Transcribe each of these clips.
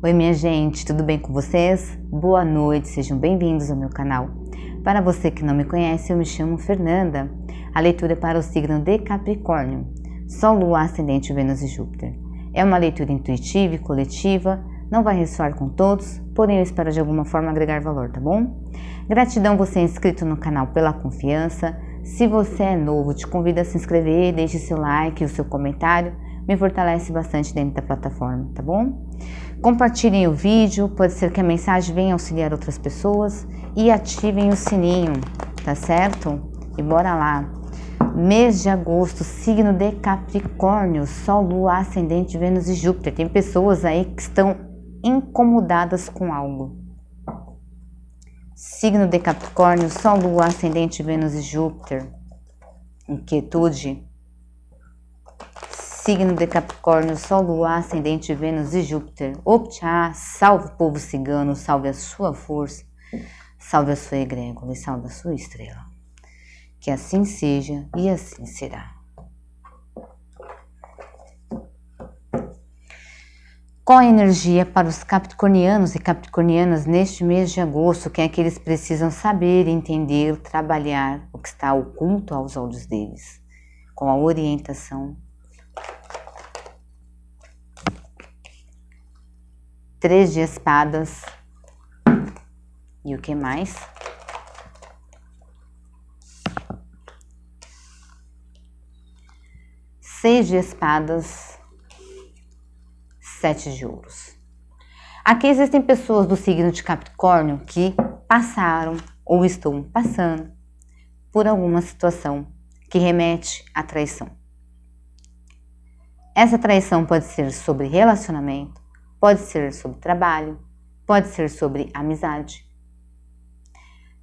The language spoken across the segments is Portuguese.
Oi minha gente, tudo bem com vocês? Boa noite, sejam bem-vindos ao meu canal. Para você que não me conhece, eu me chamo Fernanda. A leitura é para o signo de Capricórnio, Sol, Lua, Ascendente, Vênus e Júpiter. É uma leitura intuitiva e coletiva, não vai ressoar com todos, porém eu espero de alguma forma agregar valor, tá bom? Gratidão você é inscrito no canal pela confiança. Se você é novo, te convido a se inscrever, deixe seu like e o seu comentário, me fortalece bastante dentro da plataforma, tá bom? Compartilhem o vídeo, pode ser que a mensagem venha auxiliar outras pessoas e ativem o sininho, tá certo? E bora lá! Mês de agosto, signo de Capricórnio, Sol, Lua, Ascendente, Vênus e Júpiter. Tem pessoas aí que estão incomodadas com algo. Signo de Capricórnio, Sol, Lua, Ascendente, Vênus e Júpiter. Inquietude. Signo de Capricórnio, Sol, Lua, Ascendente, Vênus e Júpiter. Optá, salve o povo cigano, salve a sua força, salve a sua egrégora e salve a sua estrela. Que assim seja e assim será. Qual a energia para os capricornianos e capricornianas neste mês de agosto? O que é que eles precisam saber, entender, trabalhar, o que está oculto aos olhos deles? Com a orientação. 3 de espadas. E o que mais? 6 de espadas. 7 de ouros. Aqui existem pessoas do signo de Capricórnio que passaram ou estão passando por alguma situação que remete à traição. Essa traição pode ser sobre relacionamento, pode ser sobre trabalho, pode ser sobre amizade.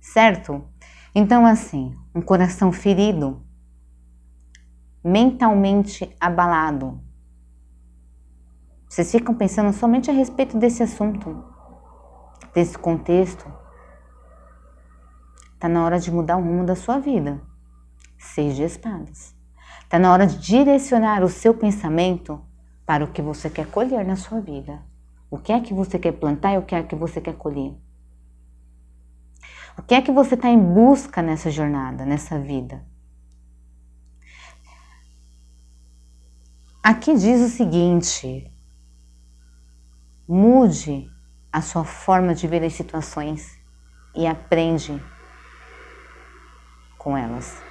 Certo? Então, assim, um coração ferido, mentalmente abalado. Vocês ficam pensando somente a respeito desse assunto, desse contexto. Está na hora de mudar o rumo da sua vida. 6 de espadas. Está na hora de direcionar o seu pensamento para o que você quer colher na sua vida. O que é que você quer plantar e o que é que você quer colher. O que é que você está em busca nessa jornada, nessa vida. Aqui diz o seguinte: mude a sua forma de ver as situações e aprende com elas.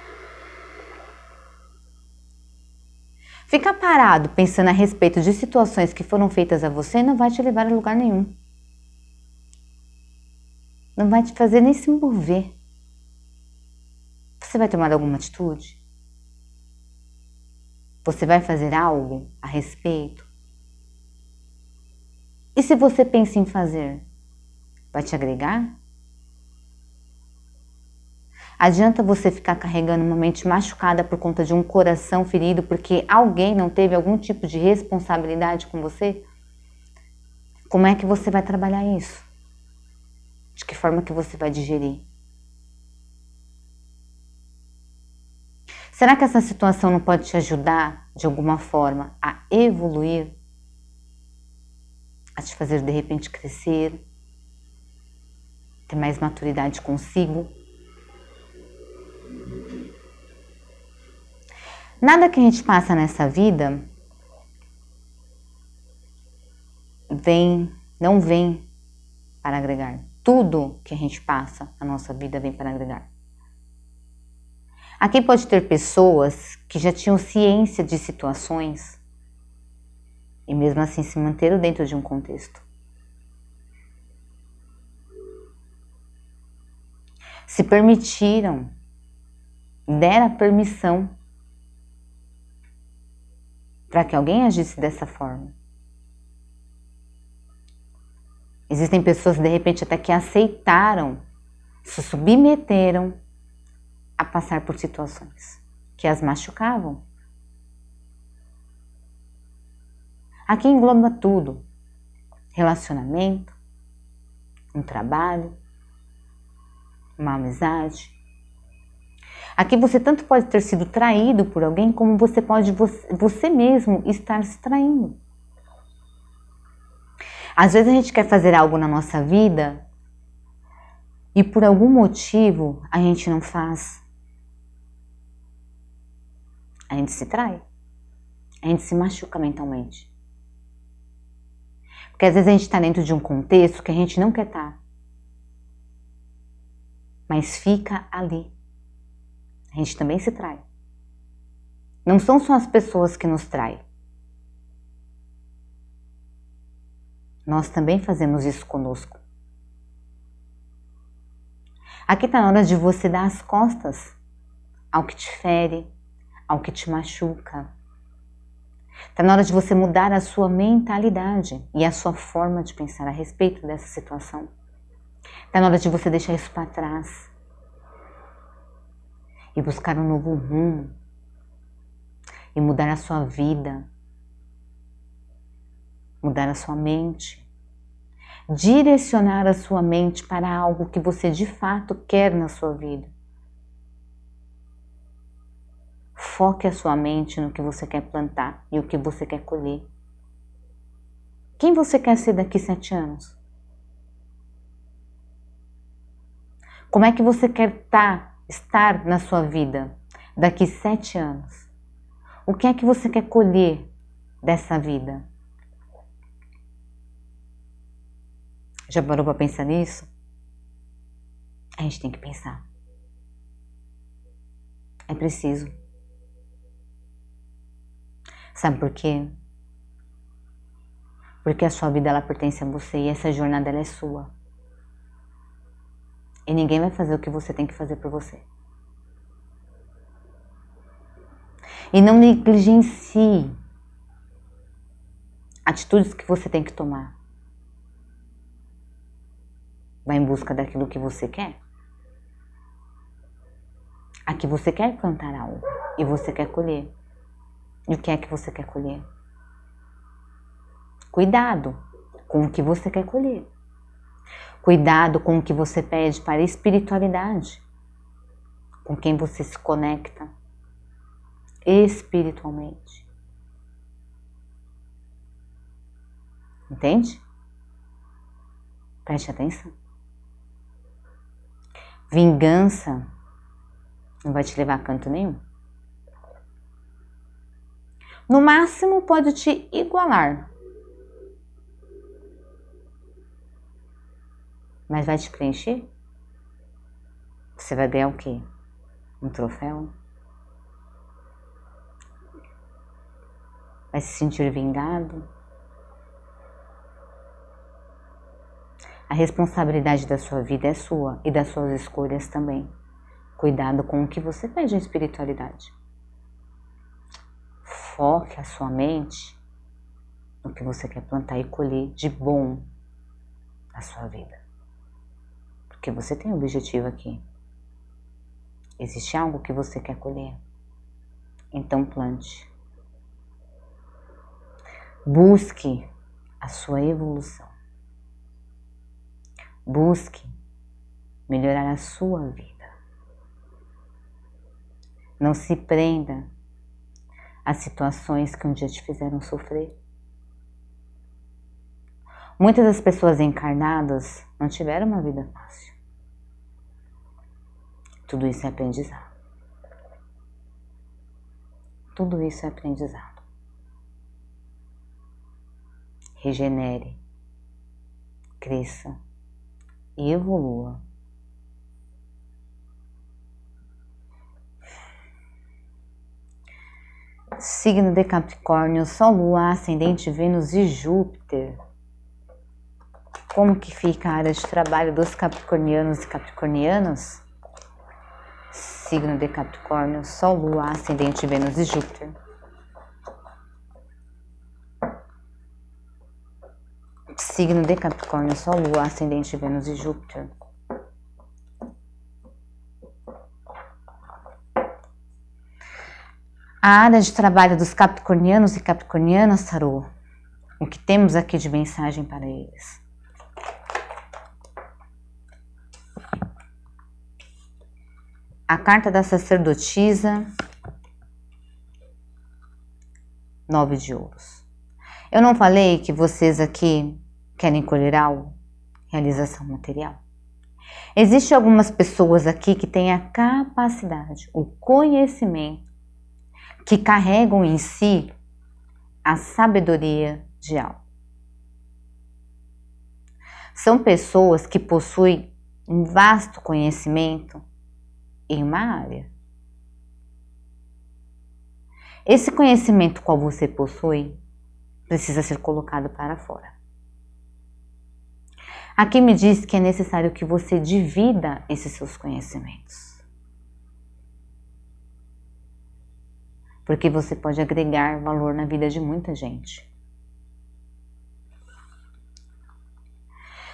Ficar parado pensando a respeito de situações que foram feitas a você não vai te levar a lugar nenhum. Não vai te fazer nem se mover. Você vai tomar alguma atitude? Você vai fazer algo a respeito? E se você pensa em fazer, vai te agregar? Adianta você ficar carregando uma mente machucada por conta de um coração ferido porque alguém não teve algum tipo de responsabilidade com você? Como é que você vai trabalhar isso? De que forma que você vai digerir? Será que essa situação não pode te ajudar de alguma forma a evoluir? A te fazer de repente crescer? Ter mais maturidade consigo? Nada que a gente passa nessa vida não vem para agregar. Tudo que a gente passa na nossa vida vem para agregar. Aqui pode ter pessoas que já tinham ciência de situações e mesmo assim se manteram dentro de um contexto. Se permitiram, deram a permissão para que alguém agisse dessa forma. Existem pessoas, de repente, até que aceitaram, se submeteram a passar por situações que as machucavam. Aqui engloba tudo. Relacionamento, um trabalho, uma amizade. Aqui você tanto pode ter sido traído por alguém, como você pode você mesmo estar se traindo. Às vezes a gente quer fazer algo na nossa vida e por algum motivo a gente não faz. A gente se trai. A gente se machuca mentalmente. Porque às vezes a gente está dentro de um contexto que a gente não quer estar. Mas fica ali. A gente também se trai. Não são só as pessoas que nos traem. Nós também fazemos isso conosco. Aqui está na hora de você dar as costas ao que te fere, ao que te machuca. Está na hora de você mudar a sua mentalidade e a sua forma de pensar a respeito dessa situação. Está na hora de você deixar isso para trás e buscar um novo rumo e mudar a sua vida, mudar a sua mente, direcionar a sua mente para algo que você de fato quer na sua vida. Foque a sua mente no que você quer plantar e o que você quer colher. Quem você quer ser daqui 7 anos? Como é que você quer estar na sua vida daqui 7 anos? O que é que você quer colher dessa vida? Já parou para pensar nisso? A gente tem que pensar. É preciso. Sabe por quê? Porque a sua vida ela pertence a você e essa jornada ela é sua. E ninguém vai fazer o que você tem que fazer por você. E não negligencie atitudes que você tem que tomar. Vai em busca daquilo que você quer. Aqui você quer plantar algo e você quer colher. E o que é que você quer colher? Cuidado com o que você quer colher. Cuidado com o que você pede para a espiritualidade. Com quem você se conecta espiritualmente. Entende? Preste atenção. Vingança não vai te levar a canto nenhum. No máximo pode te igualar. Mas vai te preencher? Você vai ganhar o quê? Um troféu? Vai se sentir vingado? A responsabilidade da sua vida é sua e das suas escolhas também. Cuidado com o que você pede em espiritualidade. Foque a sua mente no que você quer plantar e colher de bom na sua vida. Porque você tem um objetivo aqui. Existe algo que você quer colher. Então plante. Busque a sua evolução. Busque melhorar a sua vida. Não se prenda a situações que um dia te fizeram sofrer. Muitas das pessoas encarnadas não tiveram uma vida fácil. Tudo isso é aprendizado. Tudo isso é aprendizado. Regenere, cresça e evolua. Signo de Capricórnio, Sol, Lua, Ascendente, Vênus e Júpiter. Como que fica a área de trabalho dos capricornianos e capricornianas? Signo de Capricórnio, Sol, Lua, Ascendente, Vênus e Júpiter. Signo de Capricórnio, Sol, Lua, Ascendente, Vênus e Júpiter. A área de trabalho dos capricornianos e capricornianas, tarô. O que temos aqui de mensagem para eles? A carta da sacerdotisa, 9 de ouros. Eu não falei que vocês aqui Querem colher algo? Realização material. Existem algumas pessoas aqui que têm a capacidade, o conhecimento, que carregam em si a sabedoria de algo. São pessoas que possuem um vasto conhecimento em uma área. Esse conhecimento qual você possui precisa ser colocado para fora. Aqui me diz que é necessário que você divida esses seus conhecimentos. Porque você pode agregar valor na vida de muita gente.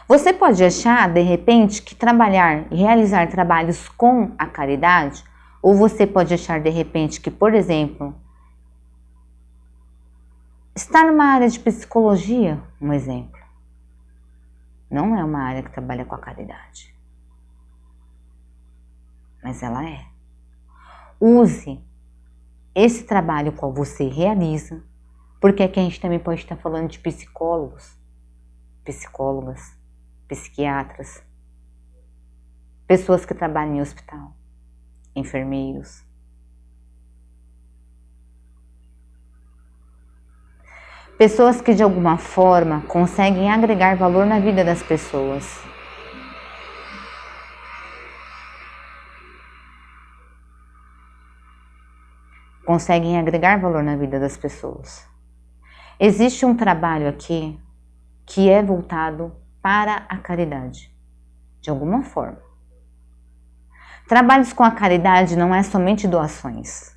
Você pode achar, de repente, que trabalhar e realizar trabalhos com a caridade, ou você pode achar, de repente, que, por exemplo, estar numa área de psicologia, um exemplo, não é uma área que trabalha com a caridade. Mas ela é. Use esse trabalho qual você realiza, porque aqui a gente também pode estar falando de psicólogos, psicólogas, psiquiatras, pessoas que trabalham em hospital, enfermeiros. Pessoas que de alguma forma conseguem agregar valor na vida das pessoas. Conseguem agregar valor na vida das pessoas. Existe um trabalho aqui que é voltado para a caridade, de alguma forma. Trabalhos com a caridade não é somente doações.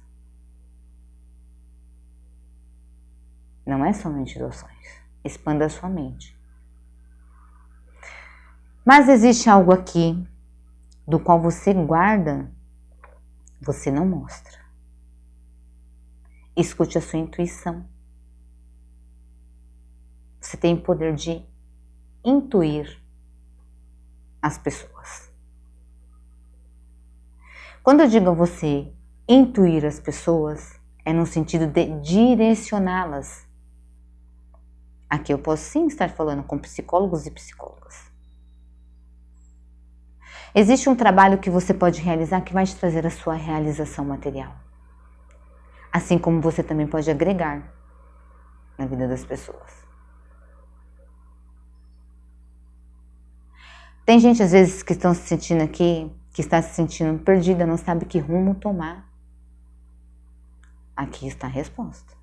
Não é somente doações. Expanda a sua mente. Mas existe algo aqui do qual você guarda, você não mostra. Escute a sua intuição. Você tem o poder de intuir as pessoas. Quando eu digo a você intuir as pessoas, é no sentido de direcioná-las. Aqui eu posso sim estar falando com psicólogos e psicólogas. Existe um trabalho que você pode realizar que vai te trazer a sua realização material. Assim como você também pode agregar na vida das pessoas. Tem gente às vezes que estão se sentindo aqui, que está se sentindo perdida, não sabe que rumo tomar. Aqui está a resposta.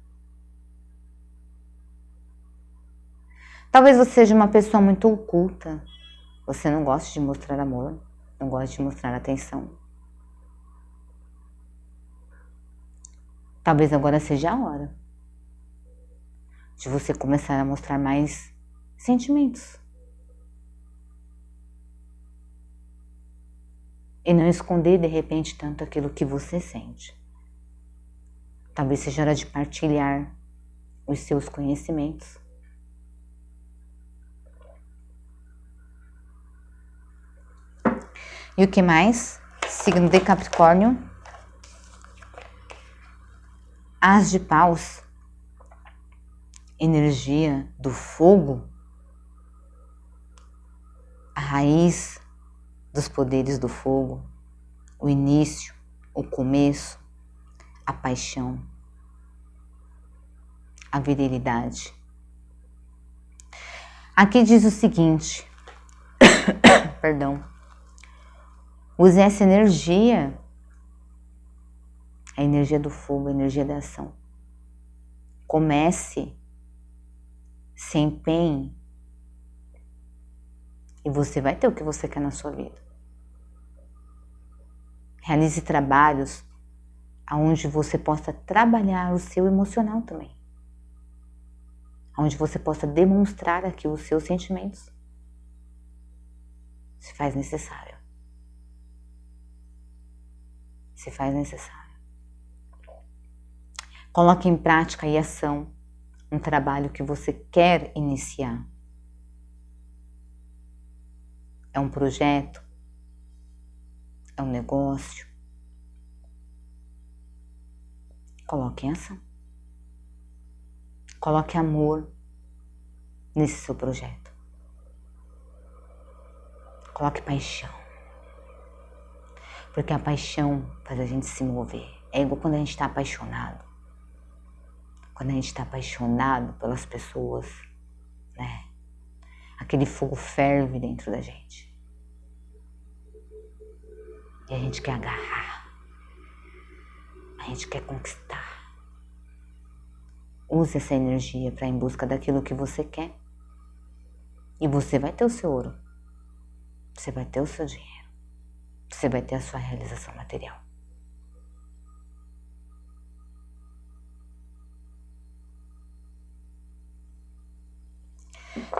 Talvez você seja uma pessoa muito oculta. Você não gosta de mostrar amor, não gosta de mostrar atenção. Talvez agora seja a hora de você começar a mostrar mais sentimentos. E não esconder de repente tanto aquilo que você sente. Talvez seja hora de partilhar os seus conhecimentos. E o que mais? Signo de Capricórnio. As de paus. Energia do fogo. A raiz dos poderes do fogo. O início, o começo, a paixão, a virilidade. Aqui diz o seguinte, perdão, use essa energia, a energia do fogo, a energia da ação. Comece, se empenhe e você vai ter o que você quer na sua vida. Realize trabalhos onde você possa trabalhar o seu emocional também. Onde você possa demonstrar aqui os seus sentimentos. Se faz necessário. Se faz necessário. Coloque em prática e ação um trabalho que você quer iniciar. É um projeto? É um negócio? Coloque em ação. Coloque amor nesse seu projeto. Coloque paixão. Porque a paixão faz a gente se mover. É igual quando a gente está apaixonado. Quando a gente está apaixonado pelas pessoas, né? Aquele fogo ferve dentro da gente. E a gente quer agarrar. A gente quer conquistar. Use essa energia para ir em busca daquilo que você quer. E você vai ter o seu ouro. Você vai ter o seu dinheiro. Você vai ter a sua realização material.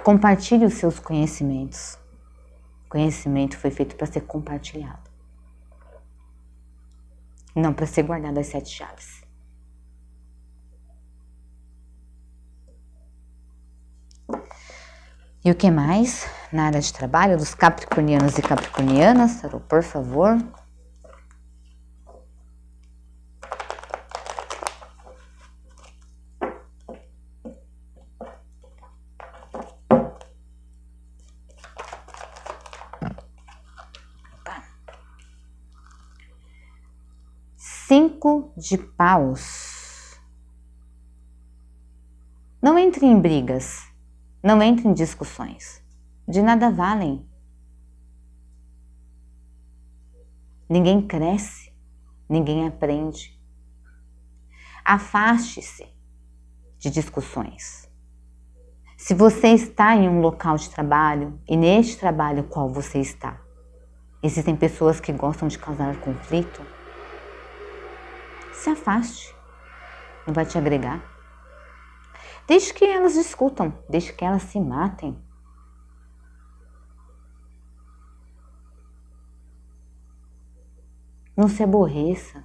Compartilhe os seus conhecimentos. O conhecimento foi feito para ser compartilhado. Não para ser guardado às 7 chaves. E o que mais? Na área de trabalho dos capricornianos e capricornianas, tarô, por favor. Cinco de paus. Não entre em brigas. Não entre em discussões. De nada valem. Ninguém cresce. Ninguém aprende. Afaste-se de discussões. Se você está em um local de trabalho, e neste trabalho qual você está, existem pessoas que gostam de causar conflito, se afaste. Não vai te agregar. Deixe que elas discutam, deixe que elas se matem. Não se aborreça.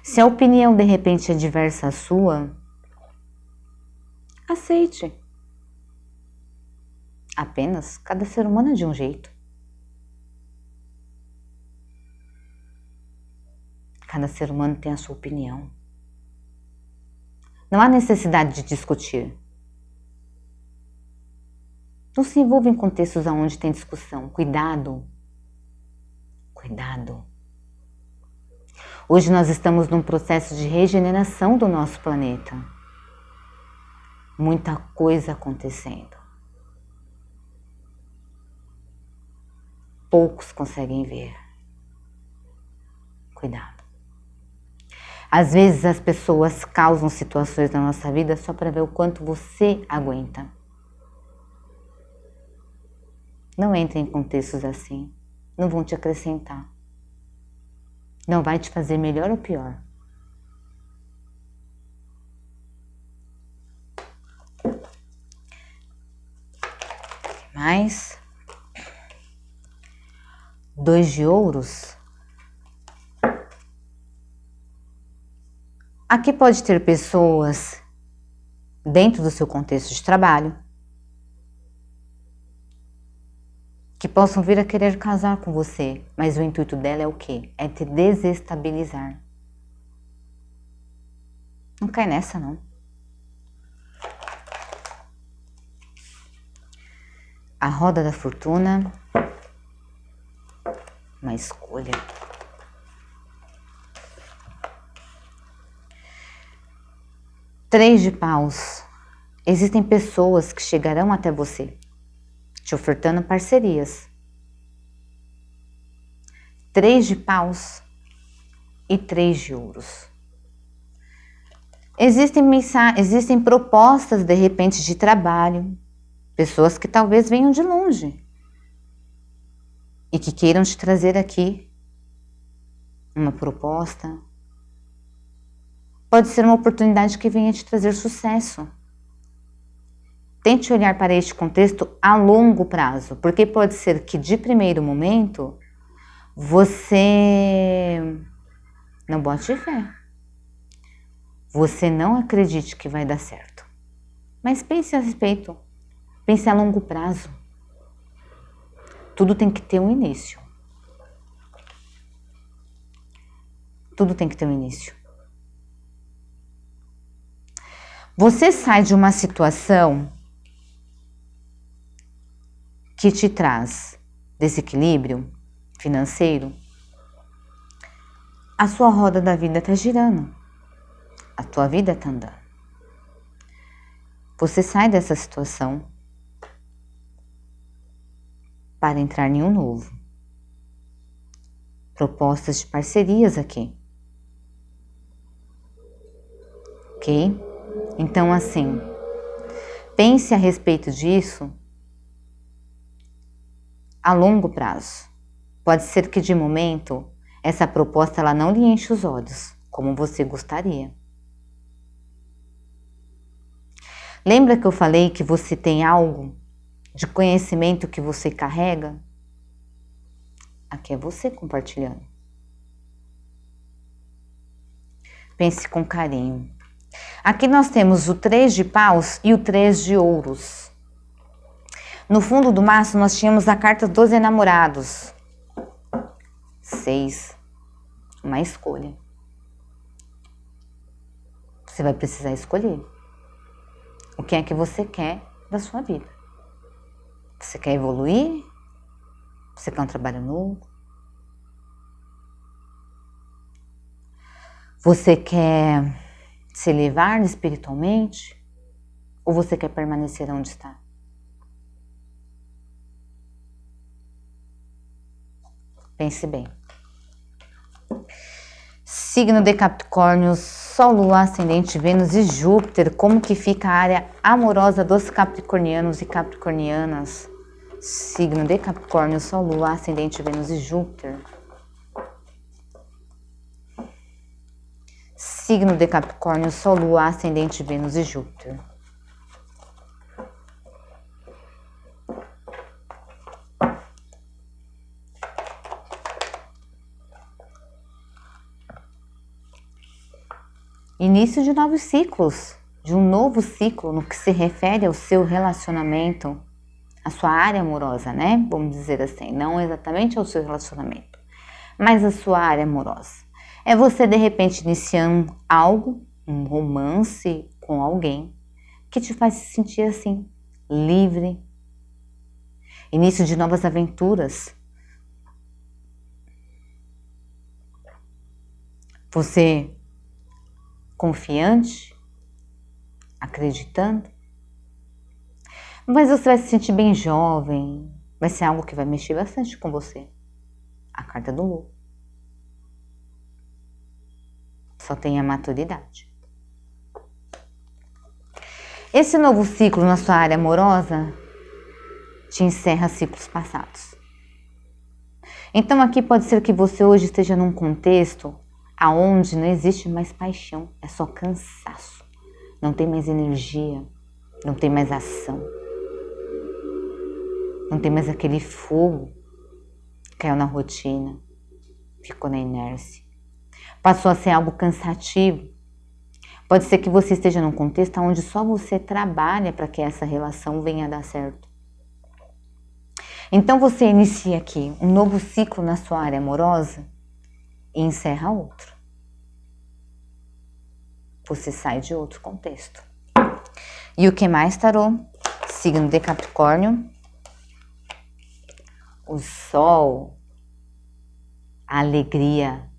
Se a opinião de repente é diversa à sua, aceite. Apenas cada ser humano é de um jeito. Cada ser humano tem a sua opinião. Não há necessidade de discutir. Não se envolva em contextos onde tem discussão. Cuidado. Cuidado. Hoje nós estamos num processo de regeneração do nosso planeta. Muita coisa acontecendo. Poucos conseguem ver. Cuidado. Às vezes as pessoas causam situações na nossa vida só para ver o quanto você aguenta. Não entre em contextos assim. Não vão te acrescentar. Não vai te fazer melhor ou pior. Mais 2 de ouros. Aqui pode ter pessoas dentro do seu contexto de trabalho que possam vir a querer casar com você, mas o intuito dela é o quê? É te desestabilizar. Não cai nessa, não. A roda da fortuna. Uma escolha. Três de paus. Existem pessoas que chegarão até você, te ofertando parcerias. 3 de paus e 3 de ouros. Existem propostas de repente de trabalho, pessoas que talvez venham de longe e que queiram te trazer aqui uma proposta. Pode ser uma oportunidade que venha te trazer sucesso. Tente olhar para este contexto a longo prazo, porque pode ser que de primeiro momento você não bote fé. Você não acredite que vai dar certo. Mas pense a respeito. Pense a longo prazo. Tudo tem que ter um início. Tudo tem que ter um início. Você sai de uma situação que te traz desequilíbrio financeiro, a sua roda da vida está girando, a tua vida está andando. Você sai dessa situação para entrar em um novo. Propostas de parcerias aqui. Ok? Então, assim, pense a respeito disso a longo prazo. Pode ser que de momento essa proposta ela não lhe enche os olhos como você gostaria. Lembra que eu falei que você tem algo de conhecimento que você carrega? Aqui é você compartilhando. Pense com carinho. Aqui nós temos o 3 de paus e o 3 de ouros. No fundo do maço nós tínhamos a carta dos enamorados. 6. Uma escolha. Você vai precisar escolher. O que é que você quer da sua vida? Você quer evoluir? Você quer um trabalho novo? Você quer se elevar espiritualmente? Ou você quer permanecer onde está? Pense bem. Signo de Capricórnio, Sol, Lua, Ascendente, Vênus e Júpiter. Como que fica a área amorosa dos capricornianos e capricornianas? Signo de Capricórnio, Sol, Lua, Ascendente, Vênus e Júpiter. Signo de Capricórnio, Sol, Lua, Ascendente, Vênus e Júpiter. Início de novos ciclos, de um novo ciclo no que se refere ao seu relacionamento, a sua área amorosa, né? Vamos dizer assim, não exatamente ao seu relacionamento, mas a sua área amorosa. É você, de repente, iniciando algo, um romance com alguém, que te faz se sentir assim, livre. Início de novas aventuras. Você confiante, acreditando. Mas você vai se sentir bem jovem, vai ser algo que vai mexer bastante com você. A carta do Lu. Só tenha maturidade. Esse novo ciclo na sua área amorosa te encerra ciclos passados. Então aqui pode ser que você hoje esteja num contexto aonde não existe mais paixão, é só cansaço. Não tem mais energia, não tem mais ação. Não tem mais aquele fogo que caiu na rotina, ficou na inércia. Passou a ser algo cansativo. Pode ser que você esteja num contexto onde só você trabalha para que essa relação venha a dar certo. Então você inicia aqui um novo ciclo na sua área amorosa e encerra outro. Você sai de outro contexto. E o que mais, tarô? Signo de Capricórnio. O Sol, a alegria,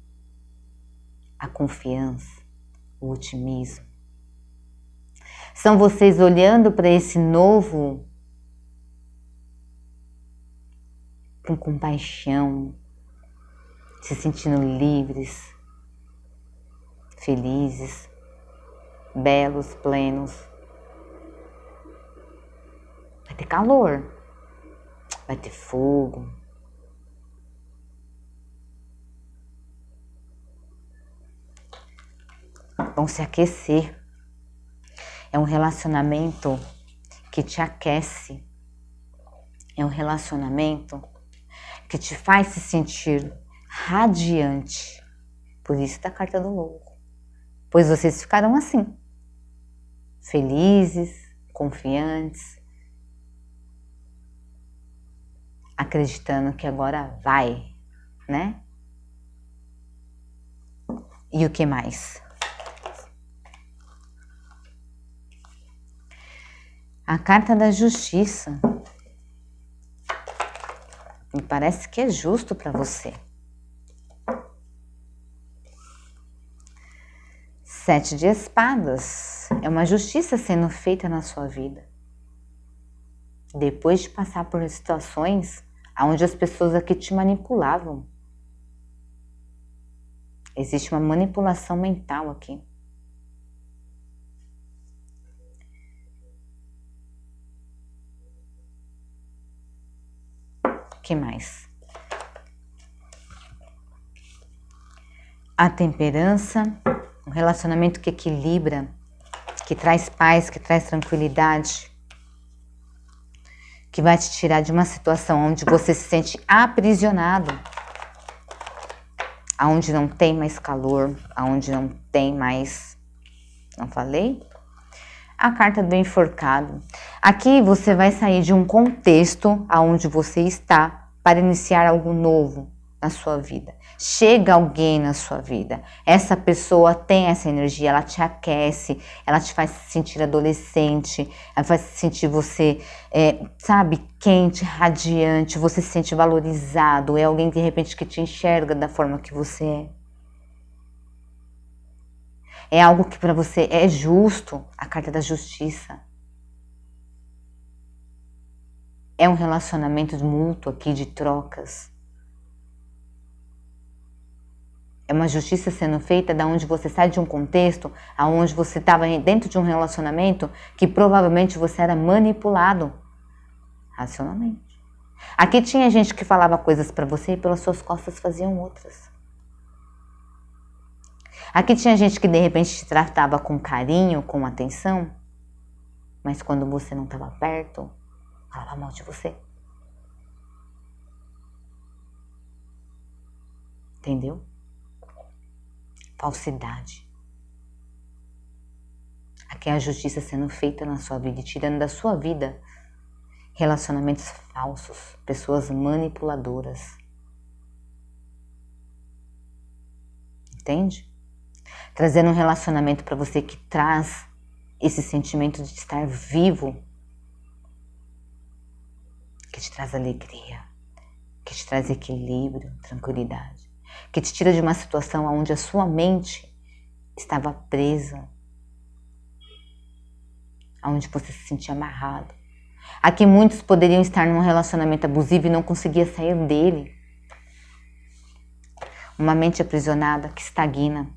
a confiança, o otimismo. São vocês olhando para esse novo com compaixão, se sentindo livres, felizes, belos, plenos. Vai ter calor, vai ter fogo. Vão se aquecer. É um relacionamento que te aquece. É um relacionamento que te faz se sentir radiante. Por isso da carta do louco. Pois vocês ficaram assim. Felizes, confiantes. Acreditando que agora vai, né? E o que mais? A carta da justiça. Me parece que é justo para você. 7 de espadas. É uma justiça sendo feita na sua vida. Depois de passar por situações onde as pessoas aqui te manipulavam. Existe uma manipulação mental aqui. O que mais? A temperança, um relacionamento que equilibra, que traz paz, que traz tranquilidade, que vai te tirar de uma situação onde você se sente aprisionado, aonde não tem mais calor, aonde não tem mais... Não falei? A carta do enforcado. Aqui você vai sair de um contexto aonde você está para iniciar algo novo na sua vida. Chega alguém na sua vida. Essa pessoa tem essa energia, ela te aquece, ela te faz se sentir adolescente, ela faz sentir você, sabe, quente, radiante, você se sente valorizado, é alguém de repente que te enxerga da forma que você é. É algo que para você é justo, a carta da justiça. É um relacionamento mútuo aqui de trocas. É uma justiça sendo feita da onde você sai de um contexto, aonde você estava dentro de um relacionamento que provavelmente você era manipulado racionalmente. Aqui tinha gente que falava coisas para você e pelas suas costas faziam outras. Aqui tinha gente que de repente te tratava com carinho, com atenção, mas quando você não estava perto, falava mal de você. Entendeu? Falsidade. Aqui é a justiça sendo feita na sua vida e tirando da sua vida relacionamentos falsos, pessoas manipuladoras. Entende? Trazendo um relacionamento para você que traz esse sentimento de estar vivo, que te traz alegria, que te traz equilíbrio, tranquilidade, que te tira de uma situação onde a sua mente estava presa, onde você se sentia amarrado. Aqui muitos poderiam estar num relacionamento abusivo e não conseguia sair dele. Uma mente aprisionada que estagna,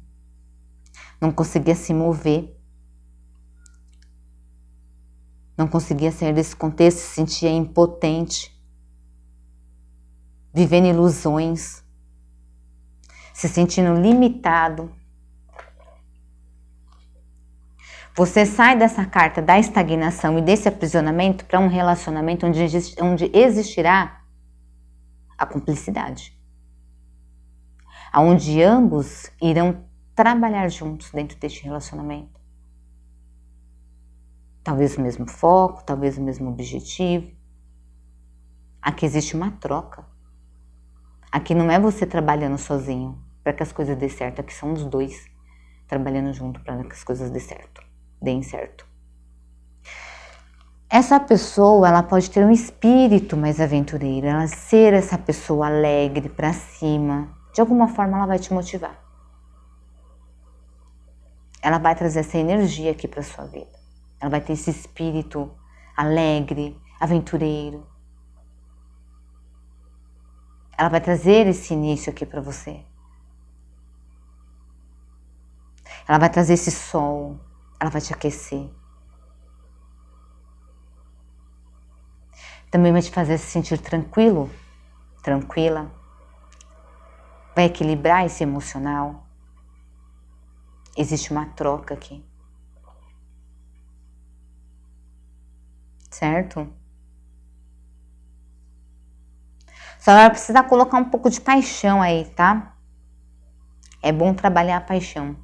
não conseguia se mover, não conseguia sair desse contexto, se sentia impotente, vivendo ilusões, se sentindo limitado. Você sai dessa carta da estagnação e desse aprisionamento para um relacionamento onde existirá a cumplicidade, onde ambos irão trabalhar juntos dentro deste relacionamento. Talvez o mesmo foco, talvez o mesmo objetivo. Aqui existe uma troca. Aqui não é você trabalhando sozinho para que as coisas dêem certo. Aqui são os dois trabalhando junto para que as coisas deem certo. Essa pessoa, ela pode ter um espírito mais aventureiro, ela ser essa pessoa alegre, para cima. De alguma forma ela vai te motivar. Ela vai trazer essa energia aqui para sua vida. Ela vai ter esse espírito alegre, aventureiro. Ela vai trazer esse início aqui para você. Ela vai trazer esse sol. Ela vai te aquecer. Também vai te fazer se sentir tranquilo, tranquila. Vai equilibrar esse emocional. Existe uma troca aqui. Certo? Só vai precisar colocar um pouco de paixão aí, tá? É bom trabalhar a paixão,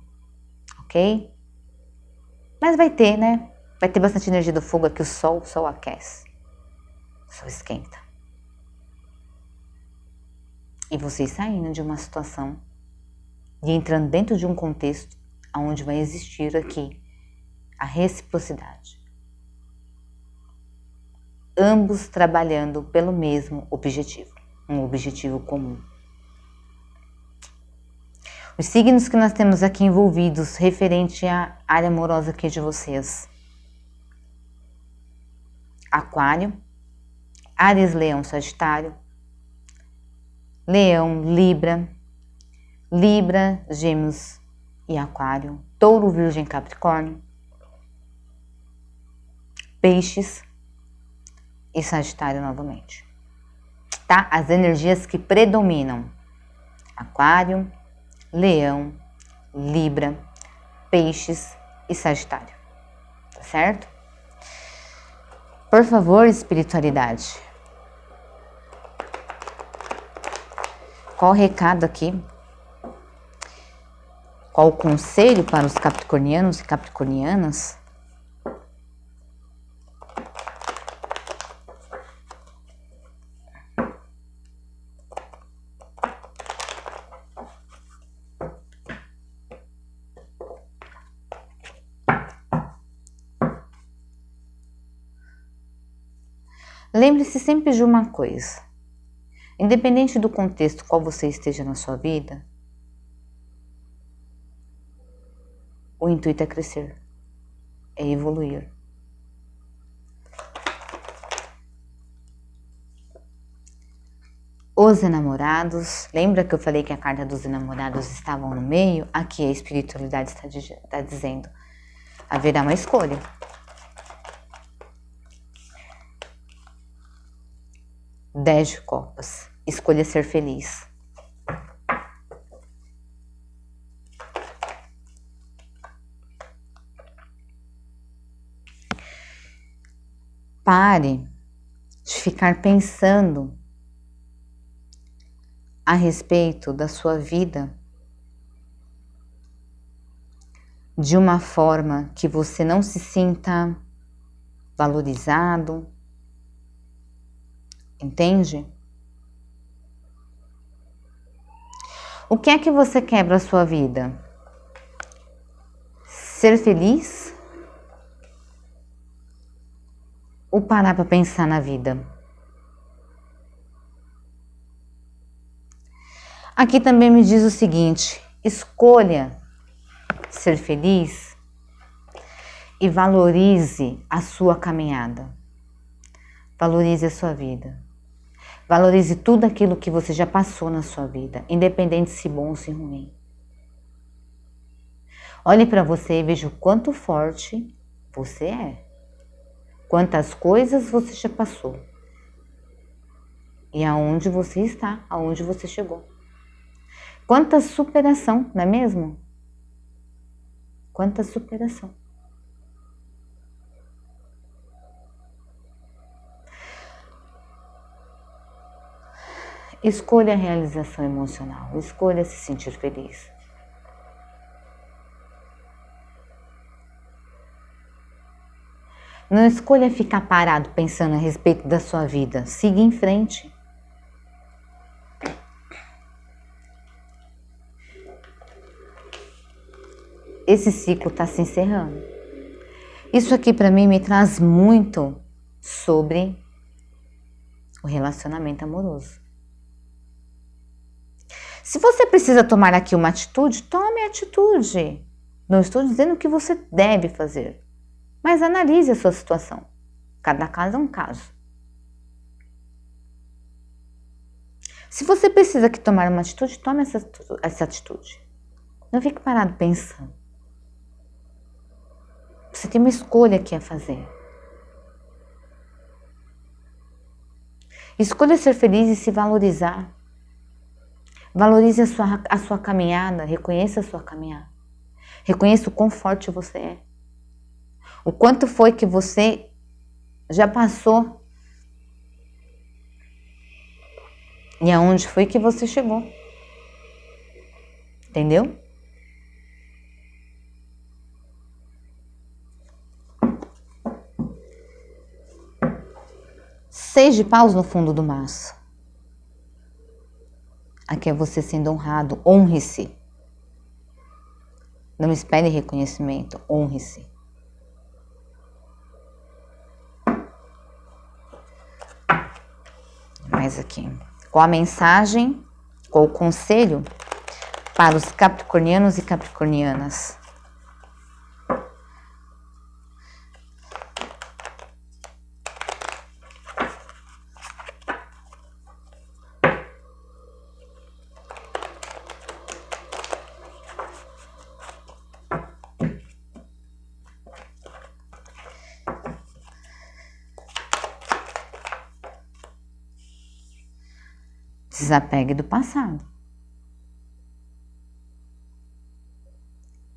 ok? Mas vai ter, né? Vai ter bastante energia do fogo aqui, o sol aquece. O sol esquenta. E vocês saindo de uma situação e entrando dentro de um contexto onde vai existir aqui a reciprocidade. Ambos trabalhando pelo mesmo objetivo. um objetivo comum. Os signos que nós temos aqui envolvidos referente à área amorosa aqui de vocês: Aquário, Áries, Leão, Sagitário, Leão, Libra, Gêmeos e Aquário, Touro, Virgem, Capricórnio, Peixes e Sagitário novamente. Tá? As energias que predominam: Aquário, Leão, Libra, Peixes e Sagitário. Tá certo? Por favor, espiritualidade. Qual o recado aqui? Qual o conselho para os capricornianos e capricornianas? Lembre-se sempre de uma coisa: independente do contexto qual você esteja na sua vida, o intuito é crescer, é evoluir. Os enamorados, lembra que eu falei que a carta dos enamorados estavam no meio? Aqui a espiritualidade está dizendo: haverá uma escolha. Dez de copas, escolha ser feliz. Pare de ficar pensando a respeito da sua vida de uma forma que você não se sinta valorizado, entende? O que é que você quer para a sua vida? Ser feliz? Ou parar para pensar na vida? Aqui também me diz o seguinte: escolha ser feliz e valorize a sua caminhada. Valorize a sua vida. Valorize tudo aquilo que você já passou na sua vida, independente se bom ou se ruim. Olhe para você e veja o quanto forte você é. Quantas coisas você já passou. E aonde você está, aonde você chegou. Quanta superação, não é mesmo? Quanta superação. Escolha a realização emocional, escolha se sentir feliz. Não escolha ficar parado pensando a respeito da sua vida, siga em frente. Esse ciclo está se encerrando. Isso aqui para mim me traz muito sobre o relacionamento amoroso. Se você precisa tomar aqui uma atitude, tome atitude. Não estou dizendo que você deve fazer, mas analise a sua situação. Cada caso é um caso. Se você precisa aqui tomar uma atitude, tome essa atitude. Não fique parado pensando. Você tem uma escolha aqui a fazer. Escolha ser feliz e se valorizar. Valorize a sua caminhada, reconheça a sua caminhada. Reconheça o quão forte você é. O quanto foi que você já passou. E aonde foi que você chegou. Entendeu? Seis de paus no fundo do maço. Aqui é você sendo honrado. Honre-se. Não espere reconhecimento. Honre-se. Mais aqui. Qual a mensagem, qual o conselho para os capricornianos e capricornianas? Desapegue do passado.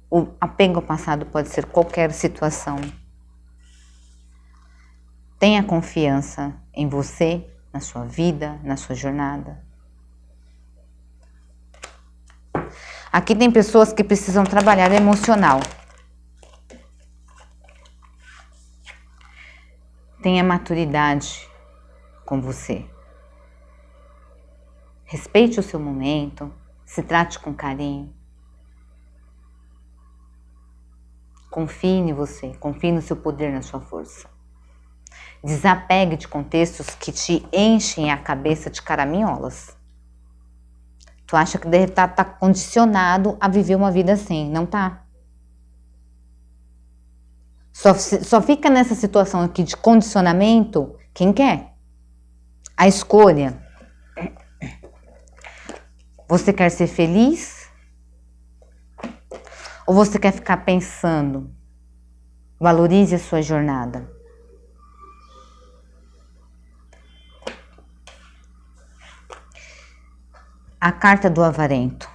O apego ao passado pode ser qualquer situação. Tenha confiança em você, na sua vida, na sua jornada. Aqui tem pessoas que precisam trabalhar o emocional. Tenha maturidade com você. Respeite o seu momento, se trate com carinho. Confie em você, confie no seu poder, na sua força. Desapegue de contextos que te enchem a cabeça de caraminholas. Tu acha que deve estar condicionado a viver uma vida assim, não tá? Só fica nessa situação aqui de condicionamento quem quer. A escolha. Você quer ser feliz? Ou você quer ficar pensando? Valorize a sua jornada. A carta do avarento.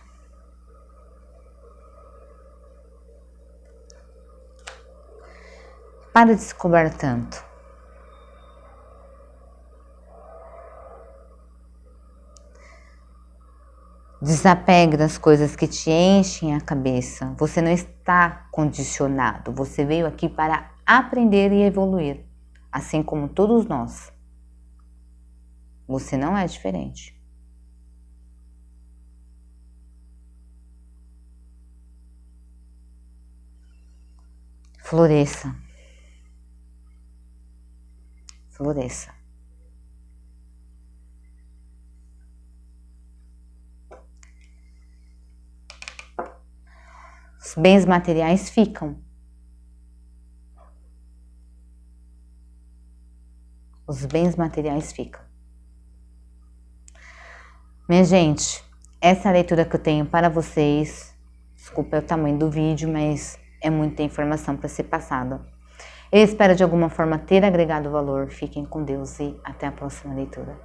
Para de se cobrar tanto. Desapegue das coisas que te enchem a cabeça. Você não está condicionado. Você veio aqui para aprender e evoluir. Assim como todos nós. Você não é diferente. Floresça. Floresça. Os bens materiais ficam. Os bens materiais ficam. Minha gente, essa é a leitura que eu tenho para vocês. Desculpa o tamanho do vídeo, mas é muita informação para ser passada. Eu espero de alguma forma ter agregado valor. Fiquem com Deus e até a próxima leitura.